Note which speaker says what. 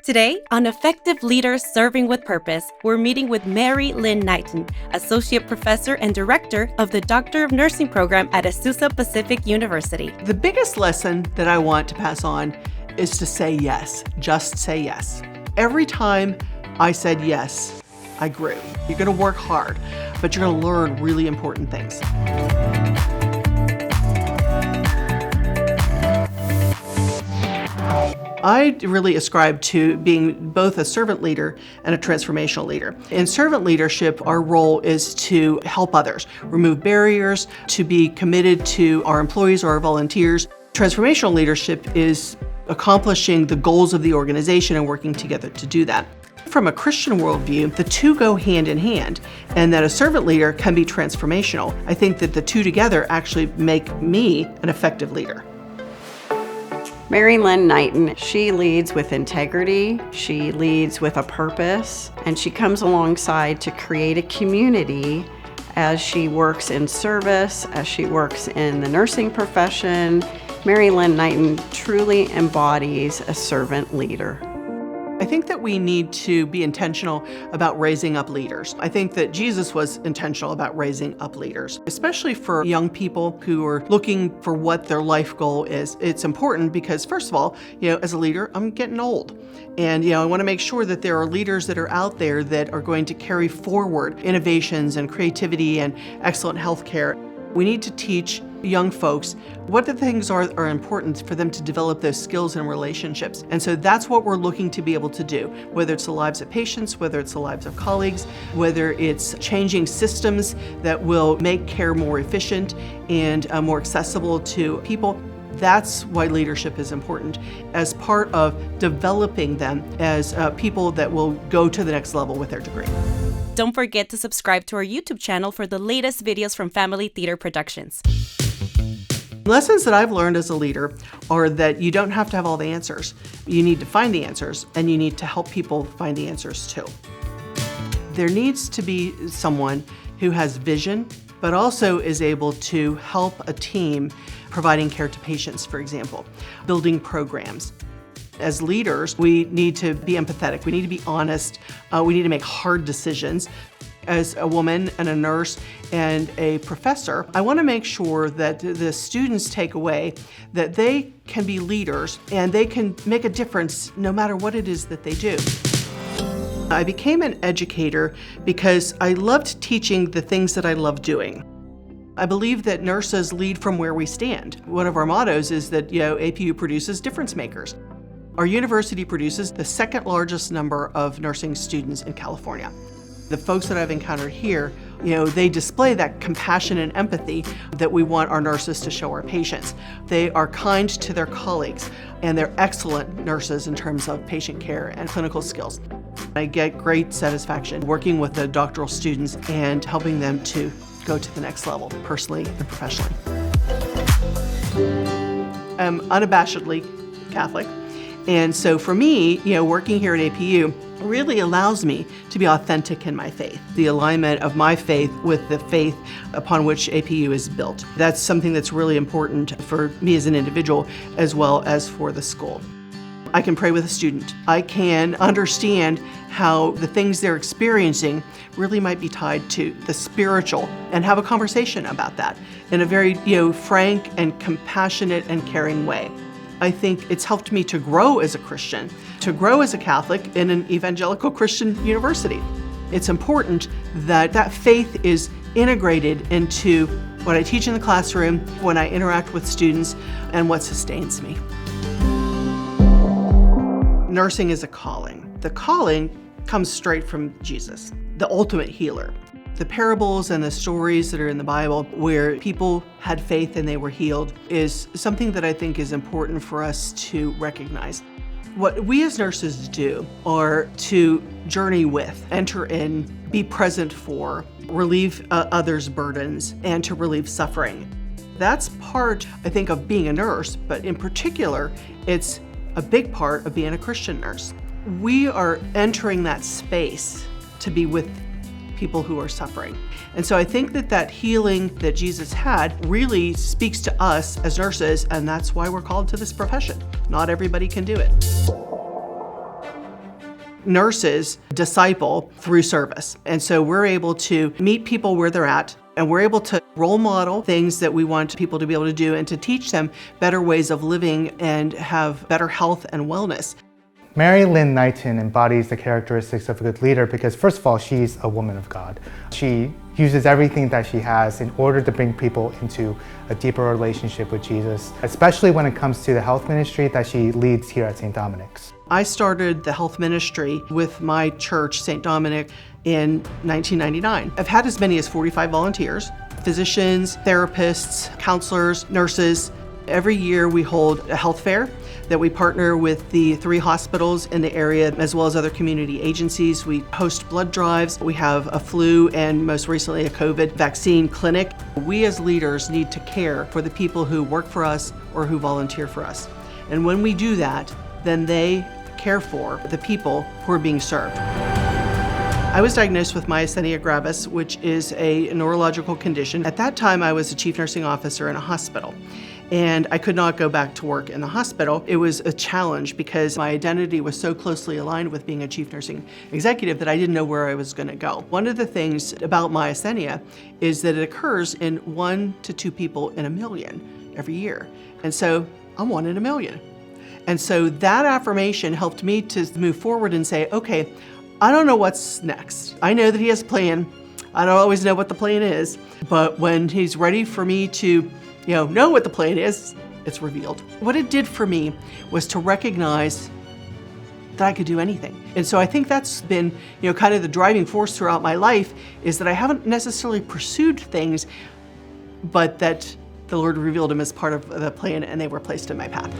Speaker 1: Today, on Effective Leaders Serving with Purpose, we're meeting with Mary Lynne Knighten, Associate Professor and Director of the Doctor of Nursing Program at Azusa Pacific University.
Speaker 2: The biggest lesson that I want to pass on is to say yes. Just say yes. Every time I said yes, I grew. You're going to work hard, but you're going to learn really important things. I really ascribe to being both a servant leader and a transformational leader. In servant leadership, our role is to help others, remove barriers, to be committed to our employees or our volunteers. Transformational leadership is accomplishing the goals of the organization and working together to do that. From a Christian worldview, the two go hand in hand, and that a servant leader can be transformational. I think that the two together actually make me an effective leader.
Speaker 3: Mary Lynne Knighten, she leads with integrity, she leads with a purpose, and she comes alongside to create a community as she works in service, as she works in the nursing profession. Mary Lynne Knighten truly embodies a servant leader.
Speaker 2: I think that we need to be intentional about raising up leaders. I think that Jesus was intentional about raising up leaders, especially for young people who are looking for what their life goal is. It's important because, first of all, as a leader, I'm getting old. And, I want to make sure that there are leaders that are out there that are going to carry forward innovations and creativity and excellent healthcare. We need to teach young folks what the things are important for them to develop those skills and relationships. And so that's what we're looking to be able to do, whether it's the lives of patients, whether it's the lives of colleagues, whether it's changing systems that will make care more efficient and more accessible to people. That's why leadership is important as part of developing them as people that will go to the next level with their degree.
Speaker 1: Don't forget to subscribe to our YouTube channel for the latest videos from Family Theater Productions.
Speaker 2: Lessons that I've learned as a leader are that you don't have to have all the answers. You need to find the answers, and you need to help people find the answers too. There needs to be someone who has vision, but also is able to help a team providing care to patients, for example, building programs. As leaders, we need to be empathetic. We need to be honest. We need to make hard decisions. As a woman and a nurse and a professor, I want to make sure that the students take away that they can be leaders and they can make a difference no matter what it is that they do. I became an educator because I loved teaching the things that I love doing. I believe that nurses lead from where we stand. One of our mottos is that APU produces difference makers. Our university produces the second largest number of nursing students in California. The folks that I've encountered here, they display that compassion and empathy that we want our nurses to show our patients. They are kind to their colleagues, and they're excellent nurses in terms of patient care and clinical skills. I get great satisfaction working with the doctoral students and helping them to go to the next level, personally and professionally. I'm unabashedly Catholic. And so for me, working here at APU really allows me to be authentic in my faith, the alignment of my faith with the faith upon which APU is built. That's something that's really important for me as an individual as well as for the school. I can pray with a student. I can understand how the things they're experiencing really might be tied to the spiritual and have a conversation about that in a very, frank and compassionate and caring way. I think it's helped me to grow as a Christian, to grow as a Catholic in an evangelical Christian university. It's important that that faith is integrated into what I teach in the classroom, when I interact with students, and what sustains me. Nursing is a calling. The calling comes straight from Jesus, the ultimate healer. The parables and the stories that are in the Bible where people had faith and they were healed is something that I think is important for us to recognize. What we as nurses do are to journey with, enter in, be present for, relieve others' burdens, and to relieve suffering. That's part, I think, of being a nurse, but in particular, it's a big part of being a Christian nurse. We are entering that space to be with people who are suffering. And so I think that healing that Jesus had really speaks to us as nurses, and that's why we're called to this profession. Not everybody can do it. nurses disciple through service. And so we're able to meet people where they're at, and we're able to role model things that we want people to be able to do and to teach them better ways of living and have better health and wellness.
Speaker 4: Mary Lynne Knighten embodies the characteristics of a good leader because, first of all, she's a woman of God. She uses everything that she has in order to bring people into a deeper relationship with Jesus, especially when it comes to the health ministry that she leads here at St. Dominic's.
Speaker 2: I started the health ministry with my church, St. Dominic, in 1999. I've had as many as 45 volunteers, physicians, therapists, counselors, nurses. Every year we hold a health fair that we partner with the 3 hospitals in the area as well as other community agencies. We host blood drives. We have a flu and most recently a COVID vaccine clinic. We as leaders need to care for the people who work for us or who volunteer for us. And when we do that, then they care for the people who are being served. I was diagnosed with Myasthenia Gravis, which is a neurological condition. At that time, I was a chief nursing officer in a hospital, and I could not go back to work in the hospital. It was a challenge because my identity was so closely aligned with being a chief nursing executive that I didn't know where I was going to go. One of the things about myasthenia is that it occurs in 1 to 2 people in a million every year. And so I'm 1 in a million. And so that affirmation helped me to move forward and say, okay, I don't know what's next. I know that he has a plan. I don't always know what the plan is, but when he's ready for me to, know what the plan is, it's revealed. What it did for me was to recognize that I could do anything. And so I think that's been, kind of the driving force throughout my life is that I haven't necessarily pursued things, but that the Lord revealed them as part of the plan and they were placed in my path.